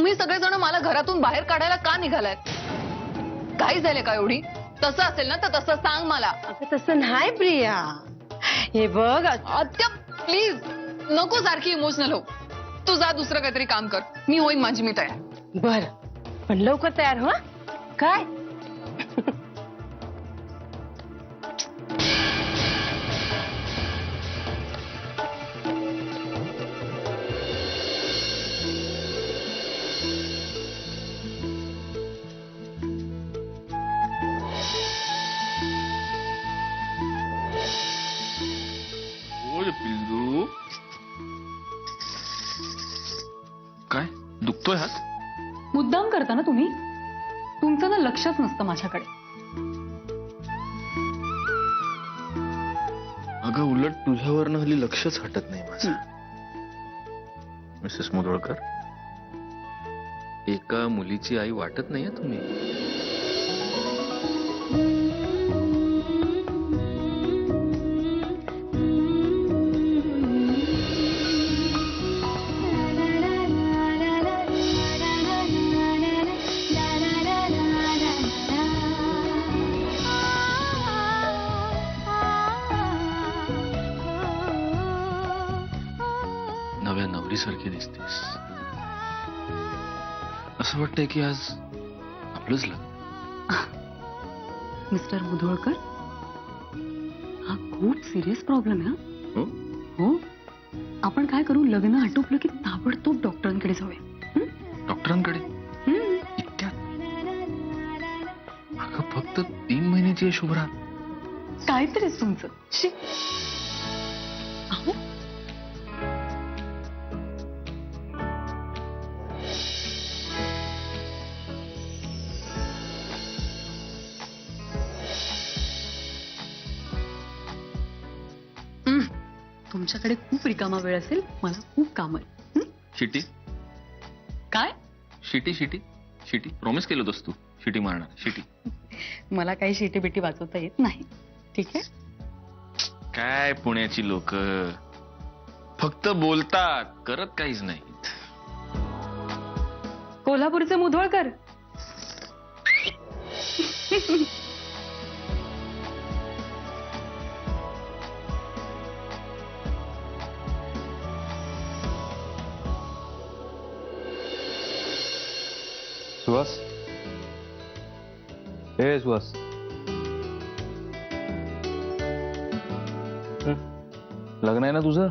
तुम्ही सगळेजण मला घरातून बाहेर काढायला का निघालात? काही झाले का एवढी? तसं असेल ना तर तसं सांग मला. अगं तसं नाही प्रिया. हे बघ आत्या प्लीज नको सारखी इमोशनल हो. तू जा दुसरं काहीतरी काम कर. मी होईन माझी मी तयार. बर पण लवकर तयार हो. काय पिल्लू काय दुखतोय हात? मुद्दाम करता ना तुम्ही? तुमचं ना लक्षच नसतं माझ्याकडे. अगं उलट तुझ्यावरनं हल्ली लक्षच हटत नाही माझं. मिसेस मुधोळकर, एका मुलीची आई वाटत नाहीये तुम्ही. नव्या नवरीसारखी दिसतेस. असं वाटतंय की आज आपलंच लग्न. मिस्टर मुधोळकर, हा खूप सिरियस प्रॉब्लेम आहे. हो? हो, आपण काय करू, लग्न आटोपलं की ताबडतोब डॉक्टरांकडे जाऊया. डॉक्टरांकडे इतक्यात? अगं फक्त 3 महिन्याची आहे शुभ्रा. काहीतरीच तुमचं. शी. अहो, तुमच्याकडे खूप रिकामा वेळ असेल. मला खूप काम आहे. शिटी काय? शिटी शिटी शिटी प्रॉमिस केलं होतंस तू शिटी मारणार. शिटी मला काही शिटी बिटी वाचवता येत नाही. ठीक आहे. काय पुण्याची लोक फक्त बोलतात, करत काहीच नाहीत. कोल्हापूरचे मुधोळकर. सुहास, हे सुहास, लग्न आहे ना तुझं?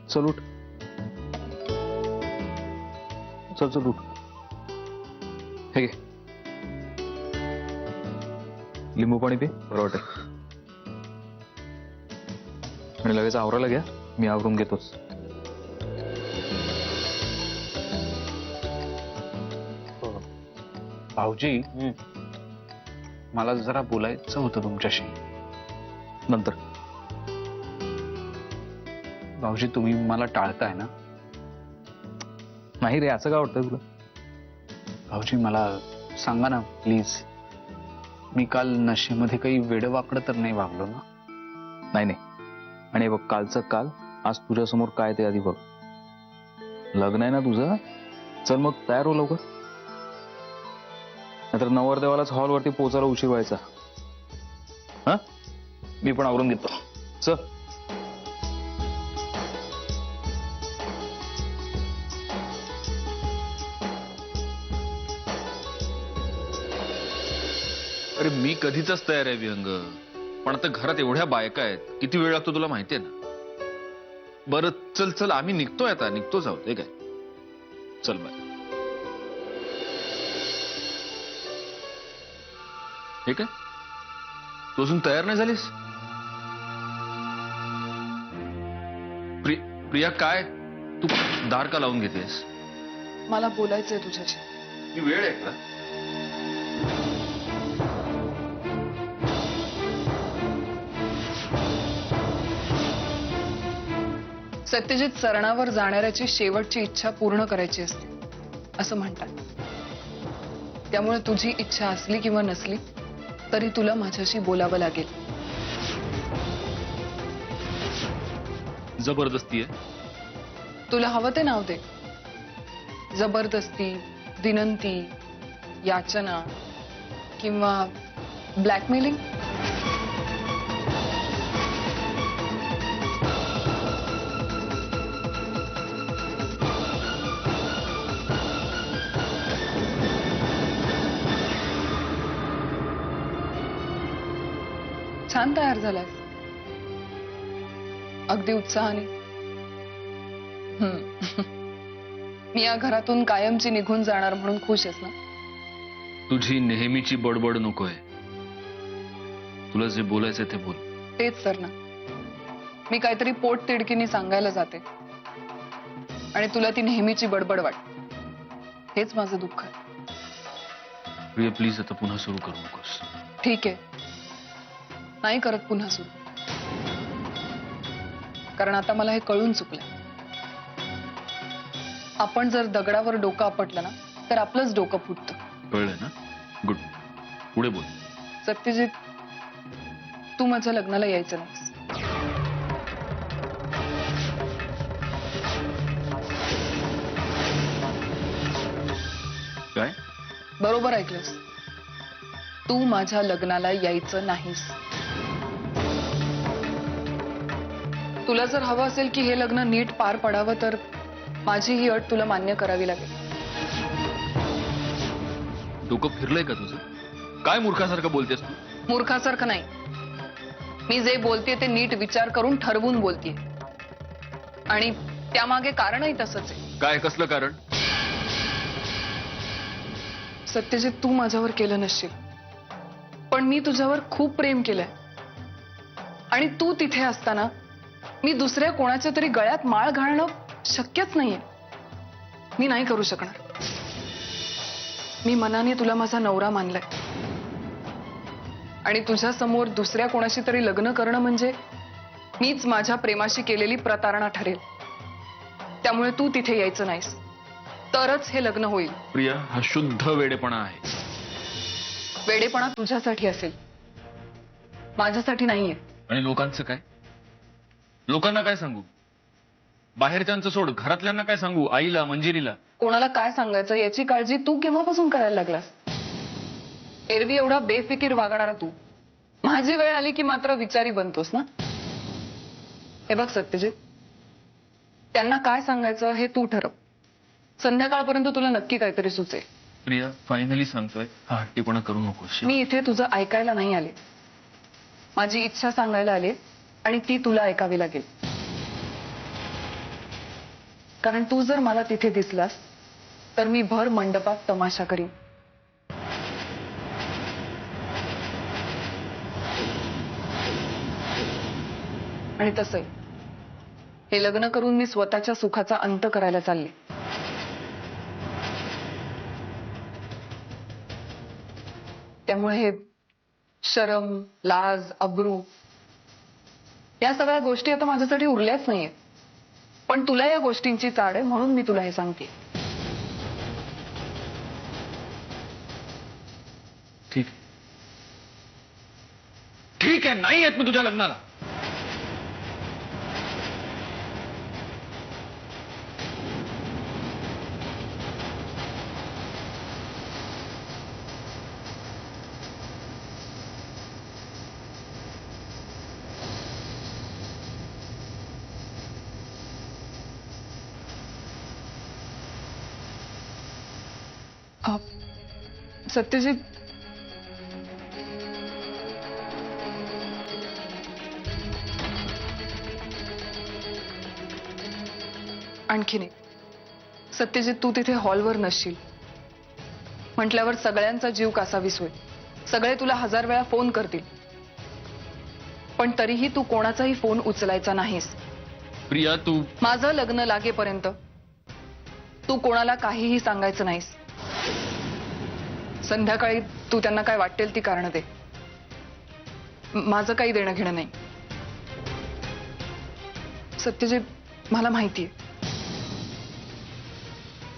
चल उठ. चल चल उठ. हे घे, लिंबू पाणी पी, बरं वाटेल. आणि लगेच आवरायला घ्या, मी आवरून घेतोच. भाऊजी, मला जरा बोलायचं होतं तुमच्याशी. नंतर. भाऊजी, तुम्ही मला टाळताय ना? नाही रे, असं काय वाटतंय तुला? भाऊजी, मला सांगा ना प्लीज. मी काल नशेमध्ये काही वेडवाकडं तर नाही वागलो ना? नाही नाही. आणि बघ, कालचं काल, आज तुझ्या समोर काय ते आधी बघ. लग्न आहे ना तुझं? चल मग तयार हो लवकर, नाहीतर नवरदेवालाच हॉलवरती पोचायला उशीर व्हायचा. हा, मी पण आवरून घेतो. चल. अरे मी कधीच तयार आहे विहंग, पण आता घरात एवढ्या बायका आहेत, किती वेळ लागतो तुला माहितीये ना. बरं चल चल, आम्ही निघतोय, आता निघतोच आहोत. हे काय, चल बाय. हे काय, तू अजून तयार नाही झालीस? प्रिया, काय तू दार का लावून घेतेस? मला बोलायचंय तुझ्याशी. ही वेळ आहे का? सत्यजित सरणावर जाणाऱ्याची शेवटची इच्छा पूर्ण करायची असते असं म्हणतात. त्यामुळे तुझी इच्छा असली किंवा नसली तरी तुला माझ्याशी बोलावं लागेल. जबरदस्ती आहे? तुला हवं ते नाव दे. जबरदस्ती, विनंती, याचना किंवा ब्लॅकमेलिंग? छान तयार झालास, अगदी उत्साहाने. मी या घरातून कायमची निघून जाणार म्हणून खुश आहेस ना? तुझी नेहमीची बडबड नकोय. तुला जे बोलायचंय ते बोल. तेच तर ना, मी काहीतरी पोट तिडकीने सांगायला जाते आणि तुला ती नेहमीची बडबड वाटते. हेच माझं दुःख आहे. प्रिया प्लीज आता पुन्हा सुरू करू नकोस. ठीक आहे, नाही करत पुन्हा सुरू, कारण आता मला हे कळून चुकलंय. आपण जर दगडावर डोकं आपटलं ना तर आपलंच डोकं फुटतं. कळलंय ना? गुड. पुढे बोल. सत्यजित, तू माझ्या लग्नाला यायचं नाहीस. काय? बरोबर ऐकलंस, तू माझ्या लग्नाला यायचं नाहीस. तुला जर हवं असेल की हे लग्न नीट पार पडावं तर माझी ही अट तुला मान्य करावी लागेल. डोकं फिरलंय का तुझं? काय मूर्खासारखं बोलतेस तू? मूर्खासारखं नाही, मी जे बोलतेय ते नीट विचार करून ठरवून बोलतेय आणि त्यामागे कारणही तसंच आहे. काय? कसलं कारण? सत्यजित, तू माझ्यावर केलं नसशील, पण मी तुझ्यावर खूप प्रेम केलंय आणि तू तिथे असताना मी दुसऱ्या कोणाच्या तरी गळ्यात माळ घालणं शक्यच नाहीये. मी नाही करू शकणार. मी मनाने तुला माझा नवरा मानलाय आणि तुझ्या समोर दुसऱ्या कोणाशी तरी लग्न करणं म्हणजे मीच माझ्या प्रेमाशी केलेली प्रतारणा ठरेल. त्यामुळे तू तिथे यायचं नाहीस, तरच हे लग्न होईल. प्रिया, हा शुद्ध वेडेपणा आहे. वेडेपणा तुझ्यासाठी असेल, माझ्यासाठी नाहीये. आणि लोकांचं काय? लोकांना काय सांगू? बाहेरच्यांचं सोड, घरातल्यांना काय सांगू? आईला, मंजिरीला? कोणाला काय सांगायचं याची काळजी तू केव्हापासून करायला लागलास? एरवी एवढा बेफिकीर वागणारा तू माझी वेळ आली की मात्र विचारी बनतोस ना? हे बघ सत्यजित, त्यांना काय सांगायचं हे तू ठरव. संध्याकाळपर्यंत तुला नक्की काहीतरी सुचेल. प्रिया, फायनली सांगतोय, हा हट्टीपणा करू नकोस. मी इथे तुझं ऐकायला नाही आले, माझी इच्छा सांगायला आले आणि ती तुला ऐकावी लागेल. कारण तू जर मला तिथे दिसलास तर मी भर मंडपात तमाशा करीन. आणि तसंही हे लग्न करून मी स्वतःच्या सुखाचा अंत करायला चालले. त्यामुळे हे शरम, लाज, अब्रू या सगळ्या गोष्टी आता माझ्यासाठी उरल्याच नाहीये. पण तुला या गोष्टींची चाड आहे म्हणून मी तुला हे सांगते. ठीक आहे, ठीक आहे, नाही येत मी तुझ्या लग्नाला. सत्यजित, आणखीन एक. सत्यजित, तू तिथे हॉलवर नसशील म्हटल्यावर सगळ्यांचा जीव कासावीस होईल. सगळे तुला 1000 वेळा फोन करतील, पण तरीही तू कोणाचाही फोन उचलायचा नाहीस. प्रिया, तू माझं लग्न लागेपर्यंत तू कोणाला काहीही सांगायचं नाहीस. संध्याकाळी तू त्यांना काय वाटेल ती कारणं दे, माझं काही देणं घेणं नाही. सत्यजित, मला माहितीये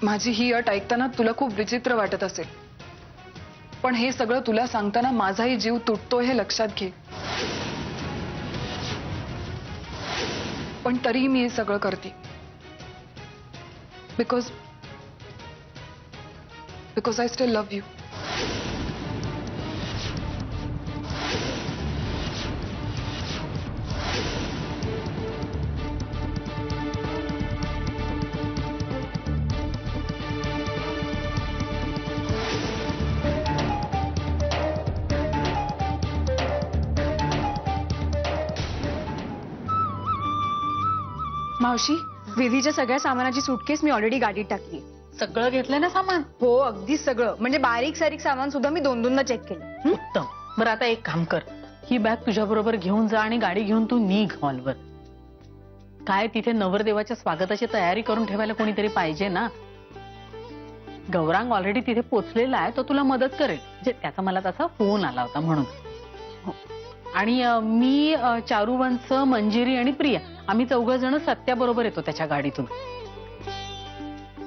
माझी ही अट ऐकताना तुला खूप विचित्र वाटत असेल, पण हे सगळं तुला सांगताना माझाही जीव तुटतोय हे लक्षात घे. पण तरीही मी हे सगळं करते because because I still love you. मावशी, विधीच्या सगळ्या सामानाची सुटकेस मी ऑलरेडी गाडीत टाकली. सगळं घेतलंय ना सामान? हो, अगदी सगळं. म्हणजे बारीक सारीक सामान सुद्धा मी दोन चेक केलं. उत्तम. बरं आता एक काम कर, ही बॅग तुझ्या बरोबर घेऊन जा आणि गाडी घेऊन तू निघ हॉलवर. काय तिथे नवरदेवाच्या स्वागताची तयारी करून ठेवायला कोणीतरी पाहिजे ना. गौरांग ऑलरेडी तिथे पोचलेला आहे, तो तुला मदत करेल. म्हणजे त्याचा मला तसा फोन आला होता म्हणून. हो. आणि मी चारुवंश, मंजिरी आणि प्रिया आम्ही 4 जण सत्याबरोबर येतो त्याच्या गाडीतून.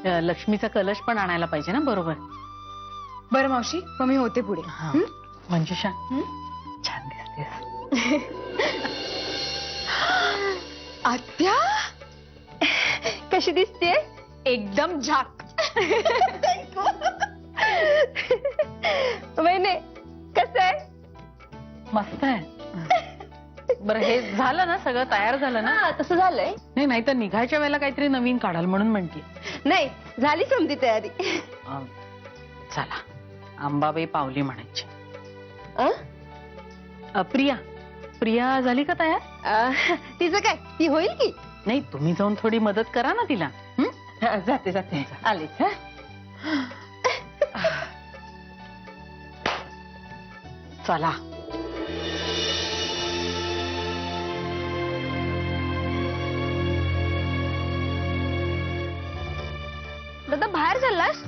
लक्ष्मीचा कलश पण आणायला पाहिजे ना बरोबर. बरं मावशी, मग मी होते पुढे. मंजुषा, छान दिसतेस. आत्या कशी दिसते? एकदम झाक. वहिने कसं आहे? मस्त आहे. बरं हे झालं ना, सगळं तयार झालं ना? तसं झालंय. नाही, नाही तर निघायच्या वेळेला काहीतरी नवीन काढाल म्हणून म्हणते. नाही, झाली समधी तयारी. चला, अंबाबाई पावली म्हणायची. प्रिया, प्रिया झाली का तयार? तिचं काय, ती होईल की? नाही, तुम्ही जाऊन थोडी मदत करा ना तिला. जाते जाते, आलेच. चला. दादा बाहेर चाललास?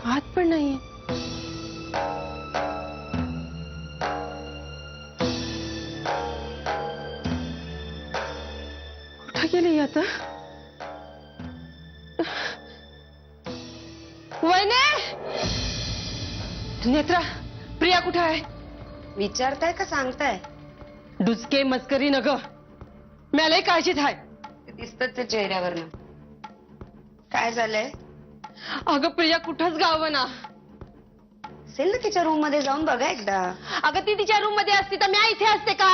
हात पण नाहीये. कुठे गेली आता? वैने, नेत्रा, प्रिया कुठे आहे? विचारताय का सांगताय? डुचके मस्करी नग, मला काळजीत आहे. दिसतच ते चेहऱ्यावरनं. काय झालंय? अगं प्रिया कुठंच गावना. असेल ना तिच्या रूम मध्ये, जाऊन बघा एकदा. अगं ती तिच्या रूम मध्ये असती तर मी इथे असते का?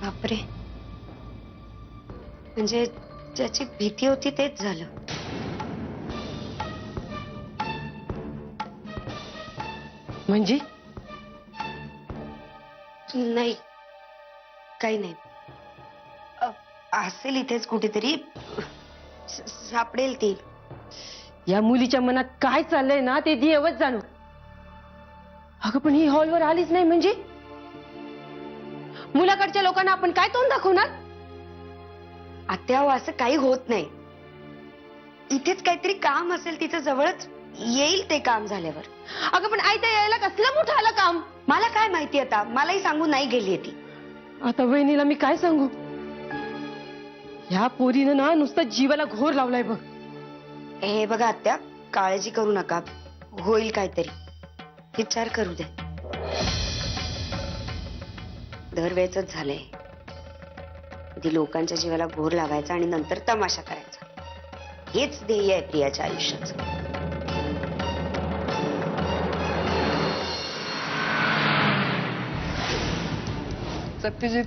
बापरे, म्हणजे ज्याची भीती होती तेच झालं. म्हणजे नाही, काही नाही. असेल इथेच कुठेतरी, सापडेल ती. या मुलीच्या मनात काय चाललंय ना ते देवच जाणू. अगं पण ही हॉलवर आलीच नाही म्हणजे मुलाकडच्या लोकांना आपण काय तोंड दाखवणार? आत्या, असं काही होत नाही. इथेच काहीतरी काम असेल तिचं, जवळच येईल ते काम झाल्यावर. अगं पण आयत्या यायला कसलं मोठं आलं काम? मला काय माहिती, आता मलाही सांगू नाही गेली ती. आता वहिनीला मी काय सांगू? ह्या पोरीनं ना नुसतं जीवाला घोर लावलाय बघ. हे बघा आत्या, काळजी करू नका, होईल काहीतरी. विचार करू दे. दरवेळच झालंय. आधी लोकांच्या जीवाला घोर लावायचा आणि नंतर तमाशा करायचा. हेच ध्येय आहे प्रियाच्या आयुष्याचं. सत्यजित,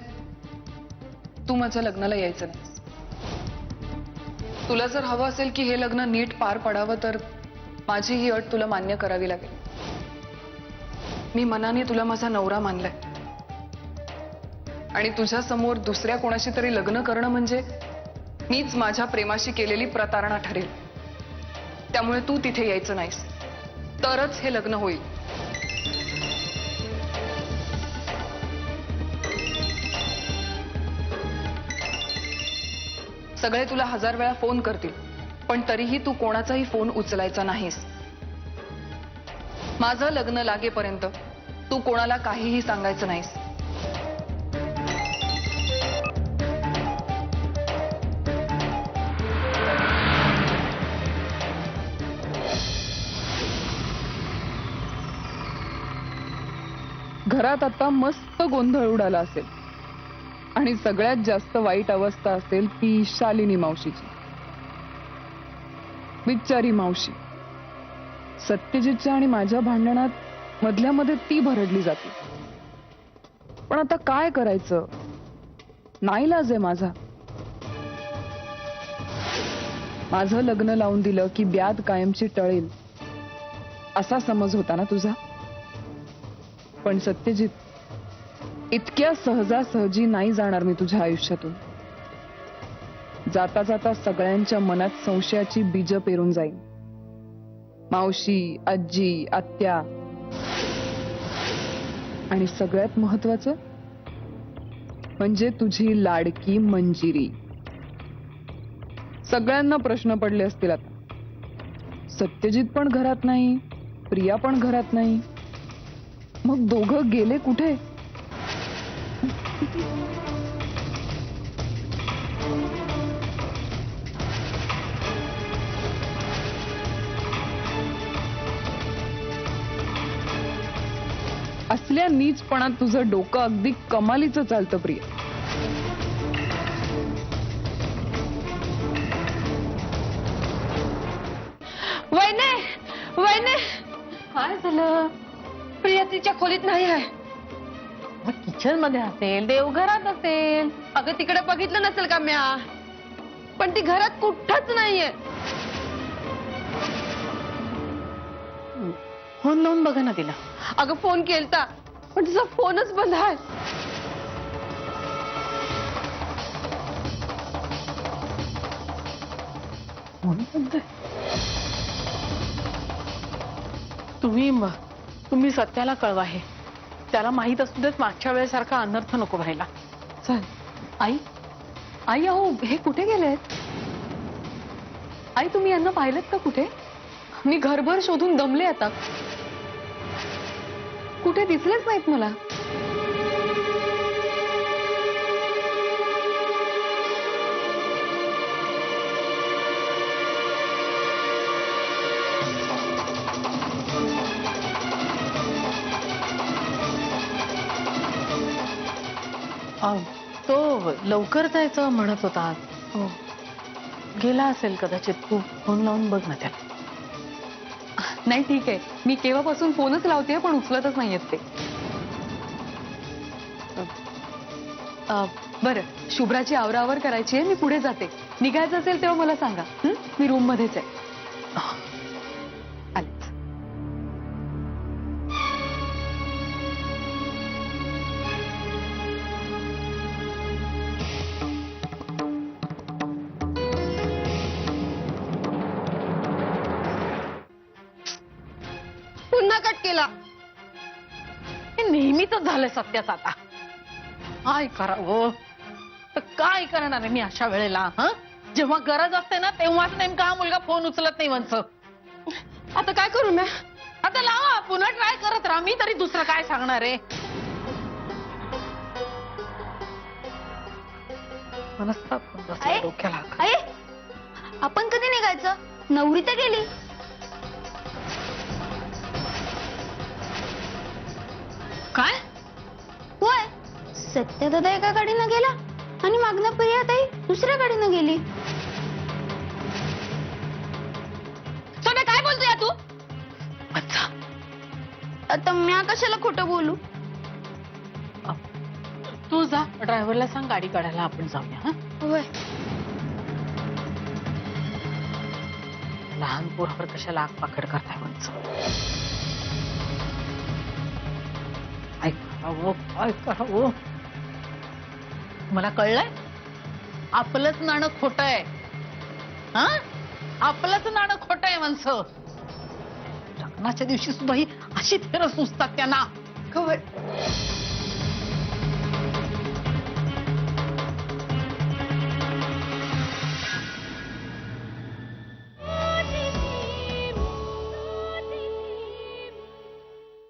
तू माझ्या लग्नाला यायचं नाही. तुला जर हवं असेल की हे लग्न नीट पार पडावं तर माझी ही अट तुला मान्य करावी लागेल. मी मनाने तुला माझा नवरा मानलाय आणि तुझ्या समोर दुसऱ्या कोणाशी तरी लग्न करणं म्हणजे मीच माझ्या प्रेमाशी केलेली प्रतारणा ठरेल. त्यामुळे तू तिथे यायचं नाहीस, तरच हे लग्न होईल. सगळे तुला 1000 वेळा फोन करतील, पण तरीही तू कोणाचाही फोन उचलायचा नाहीस. माझं लग्न लागेपर्यंत तू कोणाला काहीही सांगायचं नाहीस. घरात आता मस्त गोंधळ उडाला असेल आणि सगळ्यात जास्त वाईट अवस्था असेल ती शालिनी मावशीची. बिचारी मावशी, सत्यजितच्या आणि माझ्या भांडणात मधल्या मध्ये ती भरडली जाते. पण आता काय करायचं, नाईलाज आहे माझा. माझं लग्न लावून दिलं की ब्याद कायमची टळेल असा समज होता ना तुझा. पण सत्यजित, इतक्या सहजासहजी नाही जाणार मी तुझ्या आयुष्यातून. जाता जाता सगळ्यांच्या मनात संशयाची बीज पेरून जाईल. मावशी, आजी, आत्या आणि सगळ्यात महत्वाचं म्हणजे तुझी लाडकी मंजिरी. सगळ्यांना प्रश्न पडले असतील आता. सत्यजित पण घरात नाही, प्रिया पण घरात नाही, मग दोघं गेले कुठे? असल्या नीचपणात तुझं डोकं अगदी कमालीचं चालतं प्रिया. वैने, वैने, काय झालं? प्रिया तिच्या खोलीत नाही आहे. किचन मध्ये असेल, देवघरात असेल. अगं तिकडे बघितलं नसेल का म्या, पण ती घरात कुठंच नाहीये. फोन लावून बघा ना तिला. अगं फोन केलता पण तिचा फोनच बंद आहे. तुम्ही सत्याला कळवा हे. त्याला माहित असू देत मागच्या वेळेसारखा अनर्थ नको व्हायला. चल. आई, आई अहो हे कुठे गेलेत? आई तुम्ही यांना पाहिलेत का कुठे? मी घरभर शोधून दमले आता, कुठे दिसलेच नाहीत मला. तो लवकर जायचं म्हणत होता. हो. गेला असेल कदाचित. तू फोन लावून बघ ना त्याला. नाही ठीक आहे, मी केव्हापासून फोनच लावते पण उचलतच नाहीयेत ते. बरं, शुभ्राची आवरावर करायची आहे, मी पुढे जाते. निघायचं असेल तेव्हा मला सांगा. मी रूम मध्येच आहे. आलेच. पुन्हा कट केला. हे नेहमीच झालंय सत्याचं आता. काय करावं तर काय करणार आहे मी अशा वेळेला? जेव्हा गरज असते ना तेव्हाच नेमका हा मुलगा फोन उचलत नाही. वंच आता काय करू मी? आता लावा, पुन्हा ट्राय करत राहा. मी तरी दुसरं काय सांगणार आहे? डोक्याला. आपण कधी निघायचं? नवरी तर गेली. काय? होय, सत्यदादा एका गाडीनं गेला आणि मागणं प्रियाताई दुसऱ्या गाडीनं गेली. सोन्या काय बोलतोय तू? अच्छा, आता म्या कशाला खोटं बोलू? तू जा, ड्रायव्हरला सांग गाडी काढायला आपण जाऊया. होय. लहान पोरावर कशाला आग पाखड करताय वंच? करावं काय करावं? मला कळलंय आपलंच नाणं खोटं आहे. हा आपलंच नाणं खोटं आहे माणसं. लग्नाच्या दिवशी सुद्धा ही अशी थेरं सुचतात त्यांना. खबर